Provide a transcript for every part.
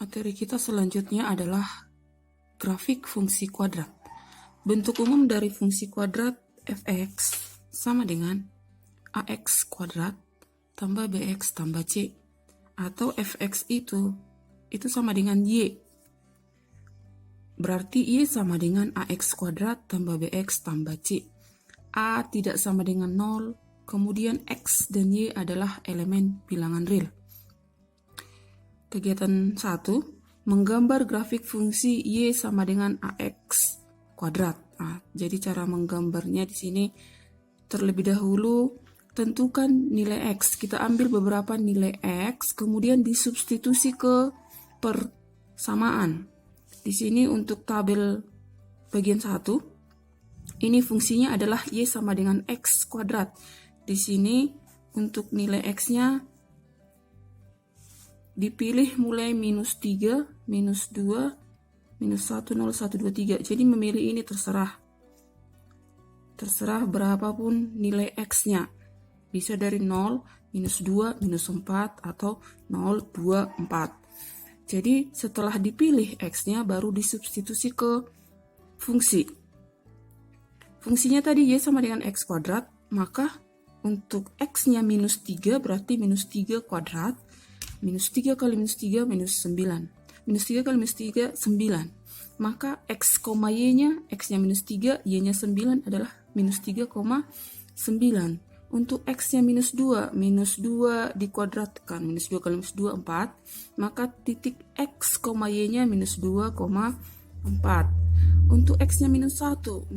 Materi kita selanjutnya adalah grafik fungsi kuadrat. Bentuk umum dari fungsi kuadrat fx sama dengan ax kuadrat tambah bx tambah c. Atau fx itu sama dengan y. Berarti y sama dengan ax kuadrat tambah bx tambah c. A tidak sama dengan 0, kemudian x dan y adalah elemen bilangan real. Kegiatan 1, menggambar grafik fungsi y sama dengan ax kuadrat. Nah, jadi cara menggambarnya di sini terlebih dahulu tentukan nilai x. Kita ambil beberapa nilai x, kemudian disubstitusi ke persamaan. Di sini untuk tabel bagian 1, ini fungsinya adalah y sama dengan x kuadrat. Di sini untuk nilai x-nya dipilih mulai minus 3, minus 2, minus 1, 0, 1, 2, 3. Jadi memilih ini terserah. Terserah berapapun nilai x-nya. Bisa dari 0, minus 2, minus 4, atau 0, 2, 4. Jadi setelah dipilih x-nya baru disubstitusi ke fungsi. Fungsinya tadi y sama dengan x kuadrat, maka untuk x-nya minus 3 berarti minus 3 kuadrat. Minus 3 kali minus 3 minus 9. Minus 3 kali minus 3, 9. Maka x, y-nya, x-nya minus 3, y-nya 9 adalah minus 3,9. Untuk x-nya minus 2 dikuadratkan. Minus 2 kali minus 2, 4. Maka titik x, y-nya minus 2,4. Untuk x-nya minus 1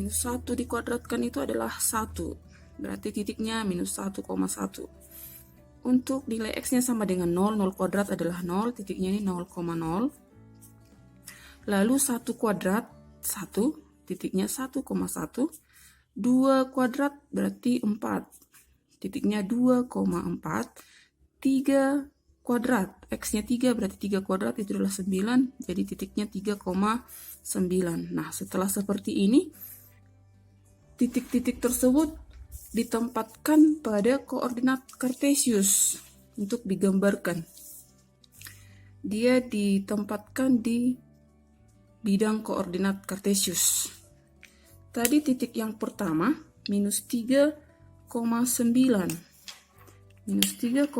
dikuadratkan itu adalah 1. Berarti titiknya minus 1,1. Untuk nilai x-nya sama dengan 0, 0 kuadrat adalah 0, titiknya ini 0,0. Lalu 1 kuadrat, 1, titiknya 1,1. 2 kuadrat berarti 4, titiknya 2,4. 3 kuadrat, x-nya 3 berarti 3 kuadrat itu adalah 9, jadi titiknya 3,9. Nah, setelah seperti ini, titik-titik tersebut ditempatkan pada koordinat kartesius untuk digambarkan. Dia ditempatkan di bidang koordinat kartesius. Tadi titik yang pertama minus 3,9. Minus 3,9,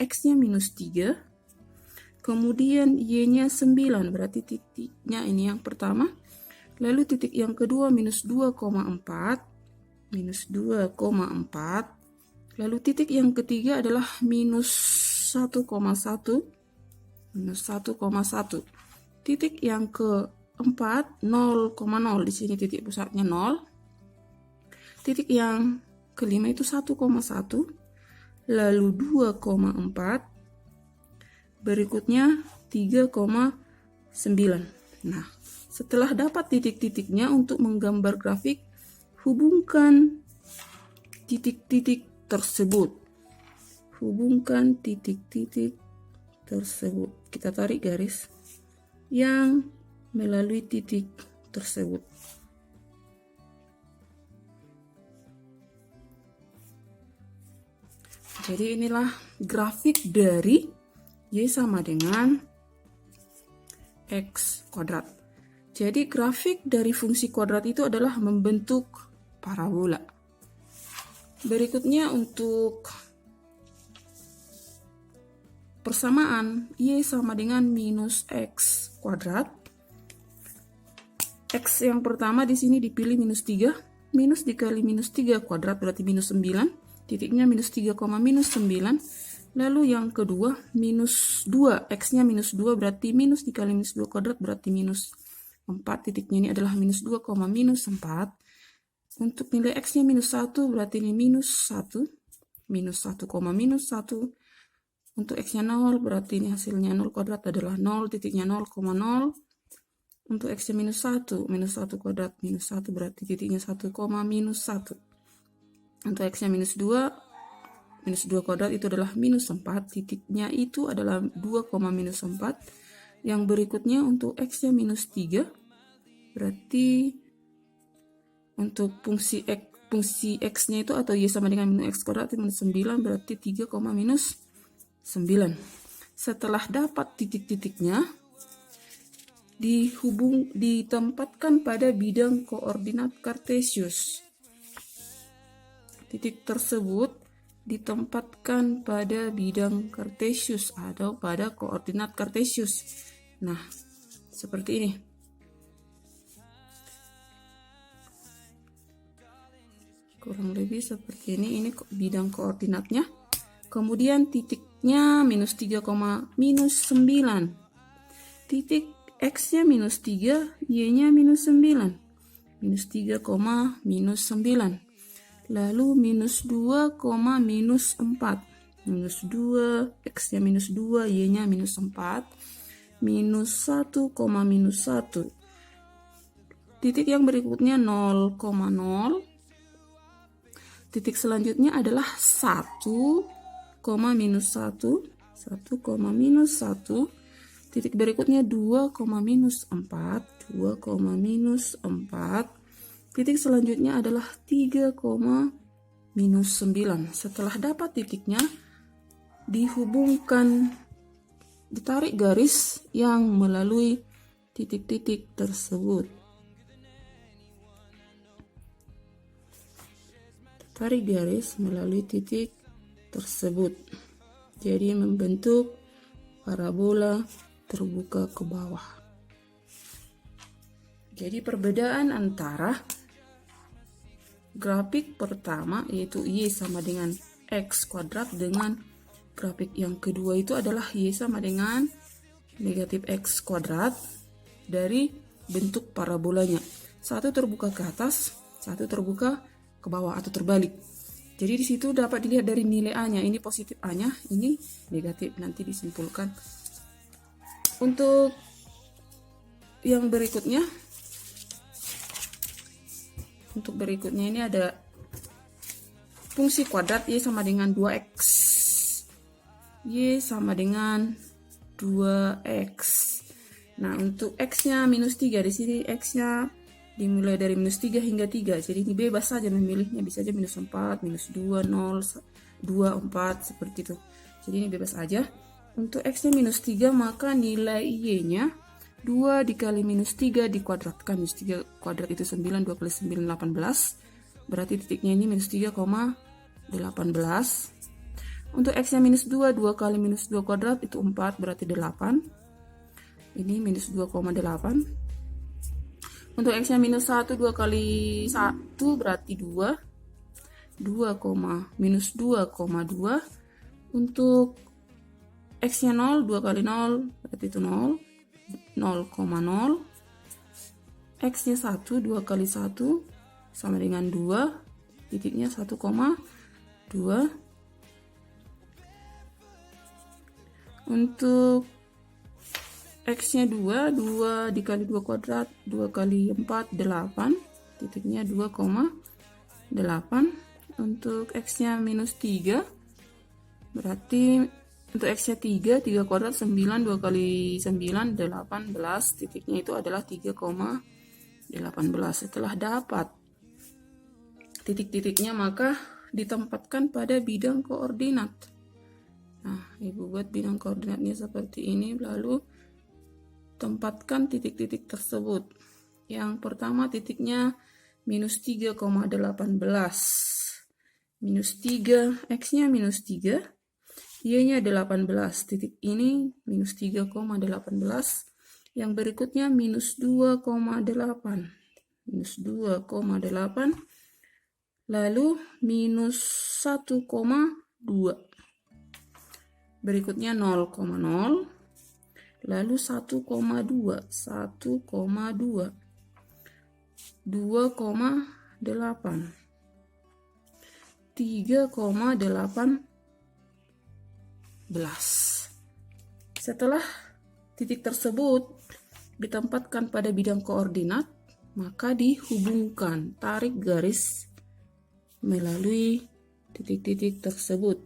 x-nya minus 3. Kemudian y-nya 9, berarti titiknya ini yang pertama. Lalu titik yang kedua minus 2,4. Minus 2,4. Lalu titik yang ketiga adalah minus 1,1. Minus 1,1. Titik yang keempat 0,0. Di sini titik pusatnya 0. Titik yang kelima itu 1,1. Lalu 2,4. Berikutnya 3,9. Nah, setelah dapat titik-titiknya untuk menggambar grafik, hubungkan titik-titik tersebut. Hubungkan titik-titik tersebut. Kita tarik garis yang melalui titik tersebut. Jadi inilah grafik dari y sama dengan x kuadrat. Jadi grafik dari fungsi kuadrat itu adalah membentuk parabola. Berikutnya untuk persamaan y sama dengan minus x kuadrat. X yang pertama di sini dipilih minus 3. Minus dikali minus 3 kuadrat berarti minus 9. Titiknya minus 3, minus 9. Lalu yang kedua minus 2. X-nya minus 2 berarti minus dikali minus 2 kuadrat berarti minus 4. Titiknya ini adalah minus 2, minus 4. Untuk nilai x-nya minus 1 berarti ini minus 1. Minus 1, minus 1. Untuk x-nya 0 berarti ini hasilnya 0 kuadrat adalah 0. Titiknya 0,0. Untuk x-nya minus 1. Minus 1 kuadrat minus 1 berarti titiknya 1, minus 1. Untuk x-nya minus 2. Minus 2 kuadrat itu adalah minus 4. Titiknya itu adalah 2, minus 4. Yang berikutnya untuk x-nya minus 3. Berarti untuk fungsi x-nya itu atau y sama dengan minus x kuadrat minus 9 berarti 3, minus 9. Setelah dapat titik-titiknya, ditempatkan pada bidang koordinat kartesius. Titik tersebut ditempatkan pada bidang kartesius atau pada koordinat kartesius. Nah, seperti ini. Kurang lebih seperti ini bidang koordinatnya. Kemudian titiknya minus 3, minus 9. Titik X-nya minus 3, Y-nya minus 9. Minus 3, minus 9. Lalu minus 2, minus 4. Minus 2, X-nya minus 2, Y-nya minus 4. Minus 1, minus 1. Titik yang berikutnya 0, 0. Titik selanjutnya adalah 1, minus 1. 1, minus 1. Titik berikutnya 2, minus 4. 2, minus 4. Titik selanjutnya adalah 3, minus 9. Setelah dapat titiknya, ditarik garis yang melalui titik-titik tersebut. Tarik garis melalui titik tersebut. Jadi membentuk parabola terbuka ke bawah. Jadi perbedaan antara grafik pertama yaitu Y sama dengan X kuadrat dengan grafik yang kedua itu adalah Y sama dengan negatif X kuadrat dari bentuk parabolanya. Satu terbuka ke atas, satu terbuka ke bawah atau terbalik. Jadi di situ dapat dilihat dari nilai A-nya, ini positif A-nya, ini negatif, nanti disimpulkan. Untuk yang berikutnya, ini ada fungsi kuadrat Y sama dengan 2X. Y sama dengan 2X. Nah, untuk X-nya minus 3, di sini X-nya dimulai dari minus 3 hingga 3. Jadi ini bebas saja memilihnya, bisa aja minus 4, minus 2, 0, 2, 4, seperti itu. Jadi ini bebas aja. Untuk X-nya minus 3, maka nilai Y-nya 2 dikali minus 3 dikuadratkan. Minus 3 kuadrat itu 9, 2 kali 9, 18. Berarti titiknya ini minus 3, 18. Untuk X-nya minus 2, 2 kali minus 2 kuadrat itu 4, berarti 8. Ini minus 2,8. Untuk X-nya minus 1, 2 kali 1 berarti 2. Minus 2,2. Untuk X-nya 0, 2 kali 0 berarti itu 0. 0,0. X-nya 1, 2 kali 1 sama dengan 2. Titiknya 1,2. Untuk X-nya 2, 2 dikali 2 kuadrat, 2 kali 4, 8. Titiknya 2,8. Untuk X-nya minus 3, berarti untuk X-nya 3 kuadrat 9, 2 kali 9, 18. Titiknya itu adalah 3,18. Setelah dapat titik-titiknya, maka ditempatkan pada bidang koordinat. Nah, Ibu buat bidang koordinatnya seperti ini, lalu tempatkan titik-titik tersebut. Yang pertama titiknya minus 3,18. Minus 3, X-nya minus 3, Y-nya 18. Titik ini minus 3,18. Yang berikutnya minus 2,8. Minus 2,8. Lalu minus 1,2. Berikutnya 0,0. Lalu 1,2, 2,8, 3,18. Setelah titik tersebut ditempatkan pada bidang koordinat, maka dihubungkan, tarik garis melalui titik-titik tersebut.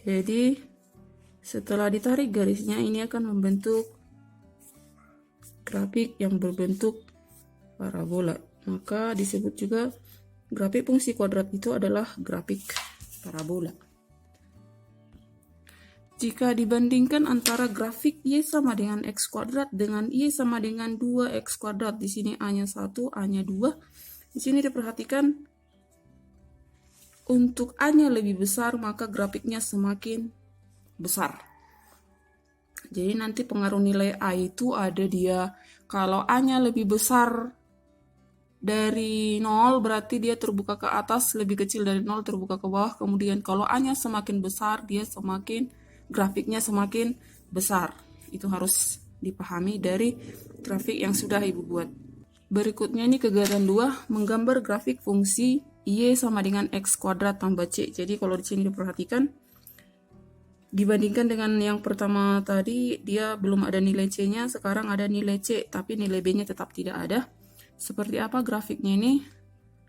Jadi setelah ditarik garisnya, ini akan membentuk grafik yang berbentuk parabola. Maka disebut juga grafik fungsi kuadrat itu adalah grafik parabola. Jika dibandingkan antara grafik Y sama dengan X kuadrat dengan Y sama dengan 2X kuadrat, di sini A-nya 1, A-nya 2. Di sini diperhatikan untuk A-nya lebih besar, maka grafiknya semakin besar. Jadi nanti pengaruh nilai A itu ada dia, kalau A-nya lebih besar dari 0 berarti dia terbuka ke atas, lebih kecil dari 0 terbuka ke bawah. Kemudian kalau A-nya semakin besar, dia grafiknya semakin besar. Itu harus dipahami dari grafik yang sudah Ibu buat. Berikutnya ini kegiatan 2, menggambar grafik fungsi Y sama dengan X kuadrat tambah C. Jadi kalau di sini diperhatikan, dibandingkan dengan yang pertama tadi, dia belum ada nilai C-nya, sekarang ada nilai C, tapi nilai B-nya tetap tidak ada. Seperti apa grafiknya ini?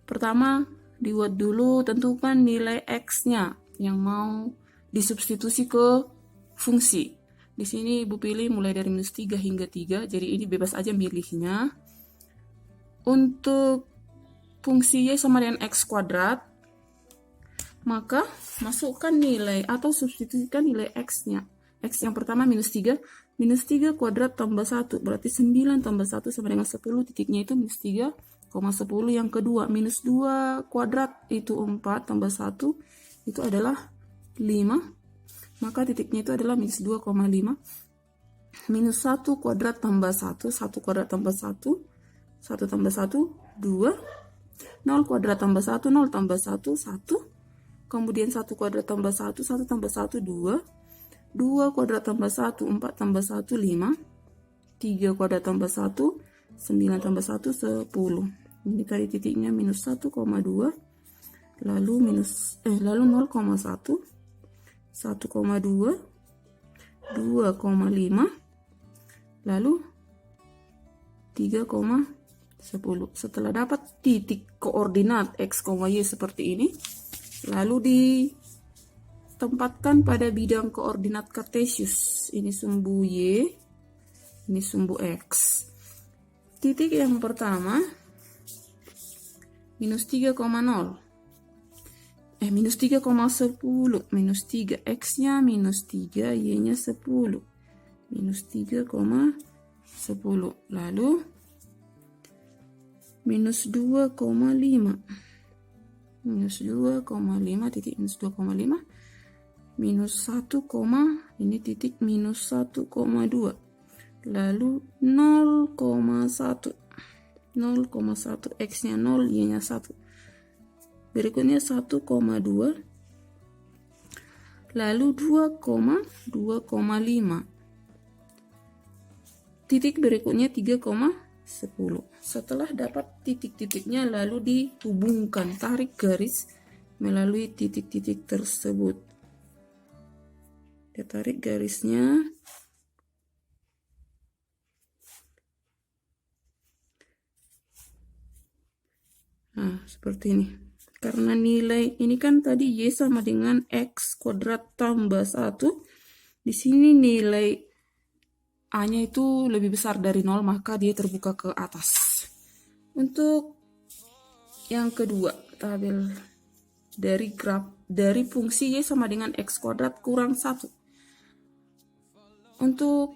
Pertama, dibuat dulu, tentukan nilai X-nya yang mau disubstitusi ke fungsi. Di sini Ibu pilih mulai dari -3 hingga 3, jadi ini bebas aja milihnya. Untuk fungsi Y sama dengan X kuadrat, maka masukkan nilai atau substitusikan nilai X-nya. X yang pertama -3, -3 kuadrat tambah 1, berarti 9 tambah 1 sama dengan 10, titiknya itu -3,10. Yang kedua, -2 kuadrat itu 4 tambah 1, itu adalah 5, maka titiknya itu adalah -2,5. -1 kuadrat tambah 1, 1 kuadrat tambah 1, 1 tambah 1, 2, 0 kuadrat tambah 1, 0 tambah 1, 1, kemudian 1 kuadrat tambah 1, 1 tambah 1, 2, 2 kuadrat tambah 1, 4 tambah 1, 5, 3 kuadrat tambah 1, 9 tambah 1, 10. Ini tadi titiknya -1,2, lalu 0,1, 1,2, 2,5, lalu 3,10. Setelah dapat titik koordinat X, Y seperti ini, lalu ditempatkan pada bidang koordinat kartesius. Ini sumbu Y, ini sumbu X. Titik yang pertama -3,0. -3,10, -3, X-nya -3, Y-nya 10, -3,10, lalu -2,5, -2,5, titik -2,5, -1, ini titik -1,2, lalu 0,1, 0,1, X-nya 0, Y-nya 1. Berikutnya 1,2, lalu 2,5. Titik berikutnya 3,10. Setelah dapat titik-titiknya, lalu dihubungkan, tarik garis melalui titik-titik tersebut. Kita tarik garisnya. Nah, seperti ini. Karena nilai ini kan tadi Y sama dengan X kuadrat tambah 1. Di sini nilai A-nya itu lebih besar dari 0, maka dia terbuka ke atas. Untuk yang kedua, tabel dari fungsi Y sama dengan X kuadrat kurang 1. Untuk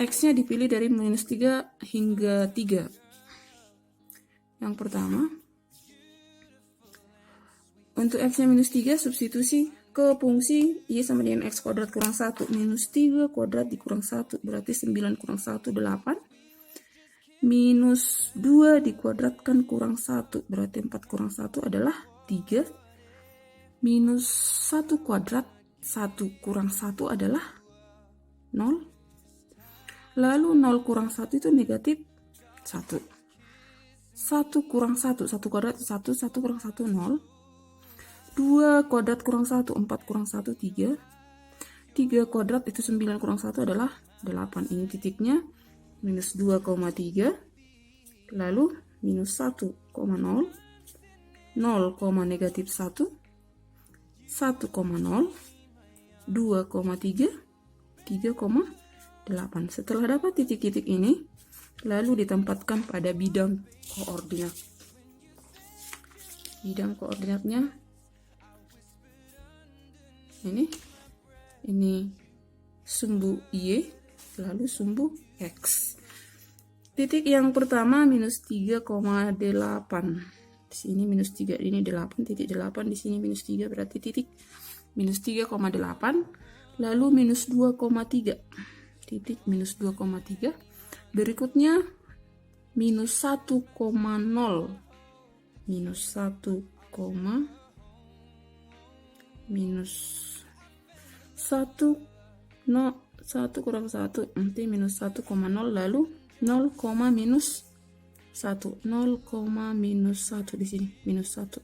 X-nya dipilih dari -3 hingga 3. Yang pertama, untuk X-nya -3, substitusi ke fungsi Y sama dengan X kuadrat kurang 1. -3 kuadrat dikurang 1, berarti 9 kurang 1, 8. -2 dikuadratkan kurang 1, berarti 4 kurang 1 adalah 3. -1 kuadrat, 1 kurang 1 adalah 0. Lalu 0 kurang 1 itu negatif 1. 1 kurang 1, 1 kuadrat 1, 1 kurang 1, 0. 2 kuadrat kurang 1, 4 kurang 1, 3. 3 kuadrat itu 9 kurang 1 adalah 8. Ini titiknya -2,3. Lalu -1,0. 0, negatif 1. 1,0. 2,3. 3,8. Setelah dapat titik-titik ini, lalu ditempatkan pada bidang koordinat. Bidang koordinatnya ini sumbu Y, lalu sumbu X. Titik yang pertama minus 3,8. Di sini minus 3, ini 8, titik 8, di sini minus 3, berarti titik minus 3,8, lalu minus 2,3. Titik minus 2,3. Berikutnya minus 1,0. Minus 1, minus 1, 1 kurang 1, nanti minus 1,0, lalu 0, minus 1, 0, minus 1 di sini, minus 1.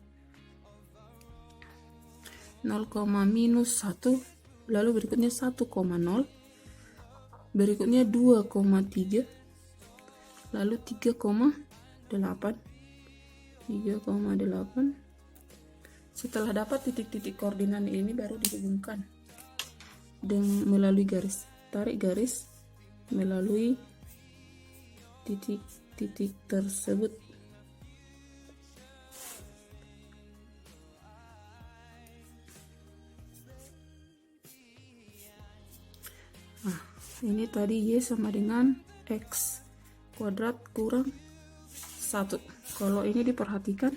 0, minus 1, lalu berikutnya 1,0, berikutnya 2,3, lalu 3,8. Setelah dapat titik-titik koordinat ini baru dihubungkan dengan melalui garis, tarik garis melalui titik-titik tersebut. Nah, ini tadi Y sama dengan X kuadrat kurang 1. Kalau ini diperhatikan,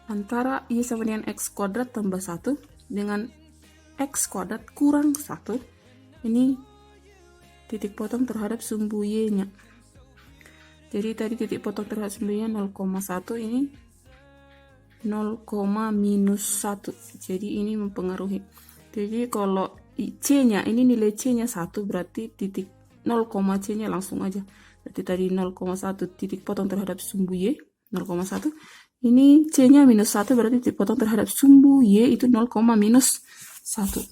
antara Y sama dengan X kuadrat tambah 1 dengan X kuadrat kurang 1, ini titik potong terhadap sumbu Y-nya. Jadi tadi titik potong terhadap sumbu Y 0,1, ini 0, minus 1. Jadi ini mempengaruhi. Jadi kalau C-nya, ini nilai C-nya 1, berarti titik 0, C-nya langsung aja. Berarti tadi 0,1 titik potong terhadap sumbu Y 0,1. Ini C-nya minus 1, berarti titik potong terhadap sumbu Y itu 0, minus 1.